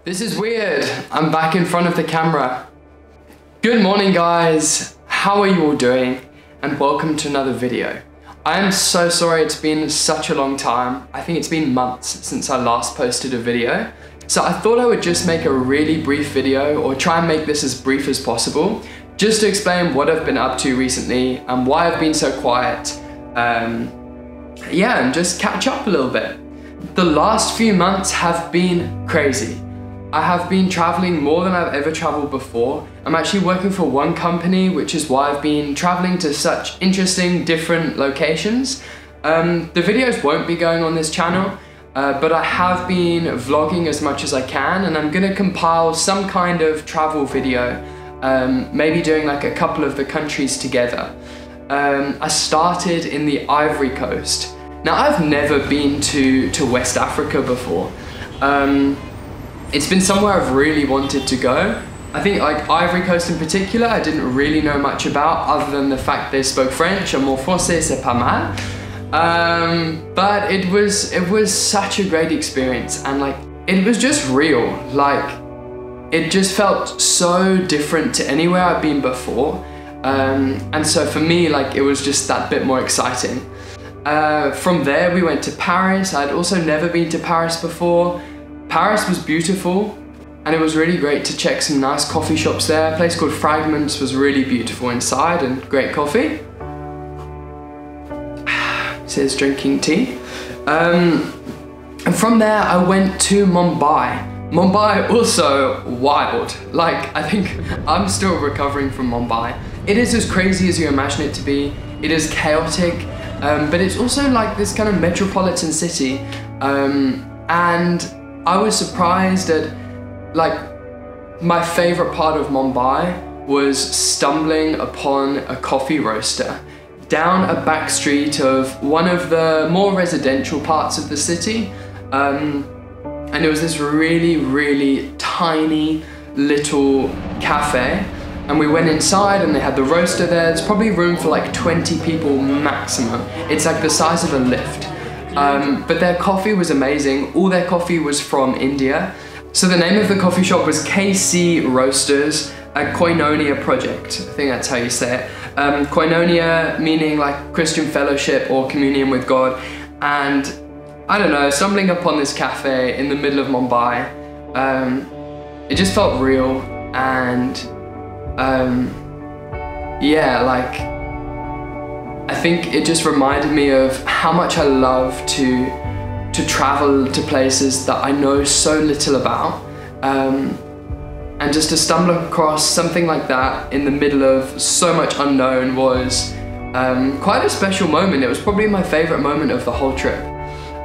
This is weird. I'm back in front of the camera. Good morning, guys. How are you all doing? And welcome to another video. I am so sorry it's been such a long time. I think it's been months since I last posted a video. So I thought I would just make a really brief video, or try and make this as brief as possible, just to explain what I've been up to recently and why I've been so quiet. And just catch up a little bit. The last few months have been crazy. I have been traveling more than I've ever traveled before. I'm actually working for one company, which is why I've been traveling to such interesting, different locations. The videos won't be going on this channel, but I have been vlogging as much as I can, and I'm gonna compile some kind of travel video, maybe doing like a couple of the countries together. I started in the Ivory Coast. Now, I've never been to West Africa before. It's been somewhere I've really wanted to go. I think like Ivory Coast in particular, I didn't really know much about, other than the fact they spoke French, and mon français c'est pas mal. But it was such a great experience, and like, it was just real. Like, it just felt so different to anywhere I've been before. And so for me, like, it was just that bit more exciting. From there, we went to Paris. I'd also never been to Paris before. Paris was beautiful, and it was really great to check some nice coffee shops there. A place called Fragments was really beautiful inside, and great coffee. Says drinking tea. And from there, I went to Mumbai. Mumbai, also wild. Like, I think I'm still recovering from Mumbai. It is as crazy as you imagine it to be. It is chaotic, but it's also like this kind of metropolitan city. And I was surprised at, like, my favorite part of Mumbai was stumbling upon a coffee roaster down a back street of one of the more residential parts of the city. And it was this really, really tiny little cafe. And we went inside, and they had the roaster there. There's probably room for like 20 people maximum. It's like the size of a lift. But their coffee was amazing. All their coffee was from India. So the name of the coffee shop was KC Roasters, a Koinonia project. I think that's how you say it. Koinonia meaning like Christian fellowship or communion with God. And I don't know, stumbling upon this cafe in the middle of Mumbai, it just felt real. And yeah, like, I think it just reminded me of how much I love to travel to places that I know so little about, and just to stumble across something like that in the middle of so much unknown was quite a special moment. It was probably my favorite moment of the whole trip.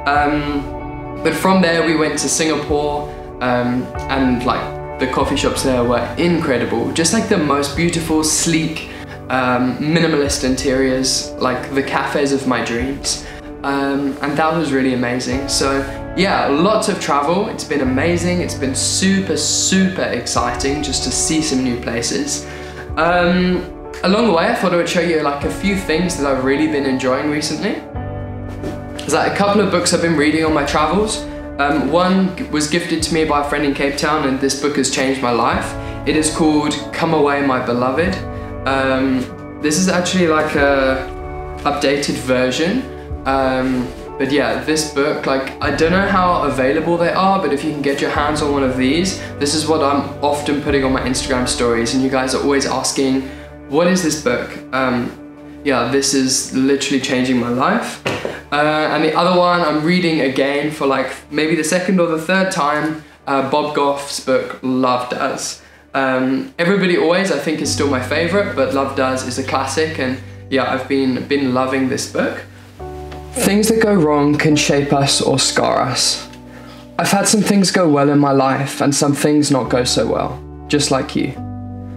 But from there we went to Singapore, and like the coffee shops there were incredible. Just like the most beautiful, sleek, minimalist interiors, like the cafes of my dreams. And that was really amazing. So yeah, lots of travel. It's been amazing. It's been super, super exciting just to see some new places. Along the way, I thought I would show you like a few things that I've really been enjoying recently. There's like a couple of books I've been reading on my travels. One was gifted to me by a friend in Cape Town, and this book has changed my life. It is called Come Away, My Beloved. This is actually like a updated version. But yeah, this book, like, I don't know how available they are, but if you can get your hands on one of these, this is what I'm often putting on my Instagram stories, and you guys are always asking, what is this book? Yeah, this is literally changing my life. And the other one I'm reading again for like maybe the second or the third time, Bob Goff's book, Love Does. Everybody Always, I think, is still my favorite, but Love Does is a classic, and yeah, I've been loving this book. Things that go wrong can shape us or scar us. I've had some things go well in my life, and some things not go so well, just like you.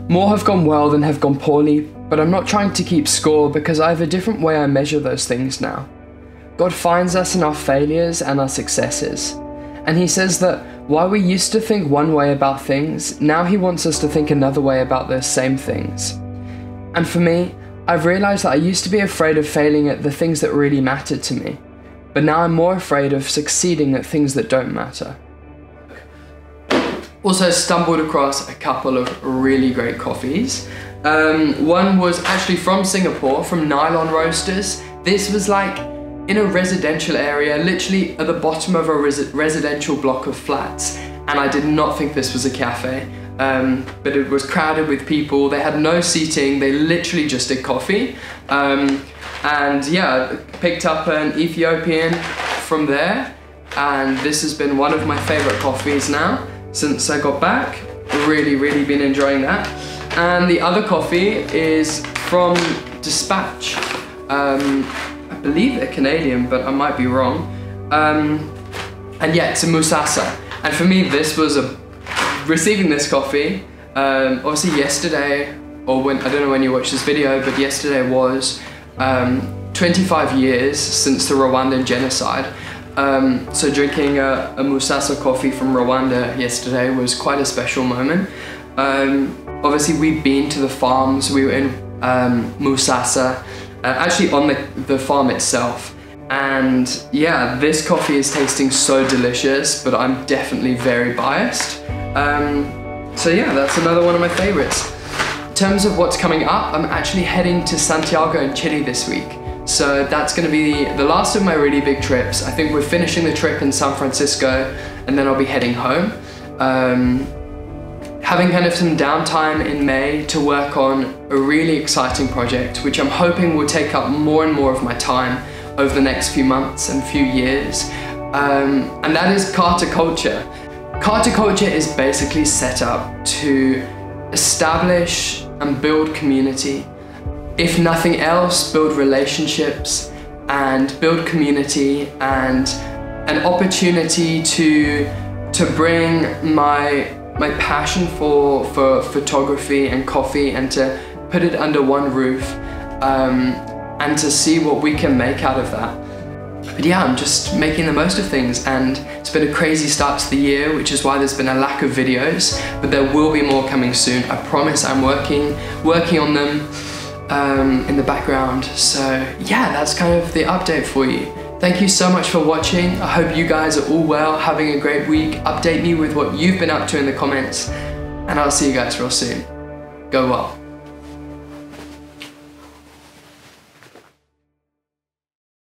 More have gone well than have gone poorly, but I'm not trying to keep score, because I have a different way I measure those things now. God finds us in our failures and our successes. And he says that while we used to think one way about things, now he wants us to think another way about those same things. And for me, I've realized that I used to be afraid of failing at the things that really mattered to me, but now I'm more afraid of succeeding at things that don't matter. Also stumbled across a couple of really great coffees. One was actually from Singapore, from Nylon Roasters. This was like in a residential area, literally at the bottom of a residential block of flats. And I did not think this was a cafe, but it was crowded with people. They had no seating, they literally just did coffee. And yeah, picked up an Ethiopian from there. And this has been one of my favorite coffees now since I got back. Really been enjoying that. And the other coffee is from Dispatch. I believe they're Canadian, but I might be wrong. And yeah, it's a Musasa. And for me, this was receiving this coffee, obviously yesterday, or when, I don't know when you watch this video, but yesterday was 25 years since the Rwandan genocide. So drinking a Musasa coffee from Rwanda yesterday was quite a special moment. Obviously we've been to the farms, we were in Musasa, actually on the farm itself. And yeah, this coffee is tasting so delicious, but I'm definitely very biased. So yeah, that's another one of my favorites. In terms of what's coming up, I'm actually heading to Santiago in Chile this week. So that's gonna be the last of my really big trips. I think we're finishing the trip in San Francisco and then I'll be heading home. Having kind of some downtime in May to work on a really exciting project, which I'm hoping will take up more and more of my time over the next few months and few years. And that is Carter Culture. Carter Culture is basically set up to establish and build community. If nothing else, build relationships and build community and an opportunity to bring my passion for photography and coffee and to put it under one roof and to see what we can make out of that. But yeah, I'm just making the most of things, and it's been a crazy start to the year, which is why there's been a lack of videos, but there will be more coming soon. I promise. I'm working on them in the background. So yeah, that's kind of the update for you. Thank you so much for watching. I hope you guys are all well, having a great week. Update me with what you've been up to in the comments, and I'll see you guys real soon. Go well.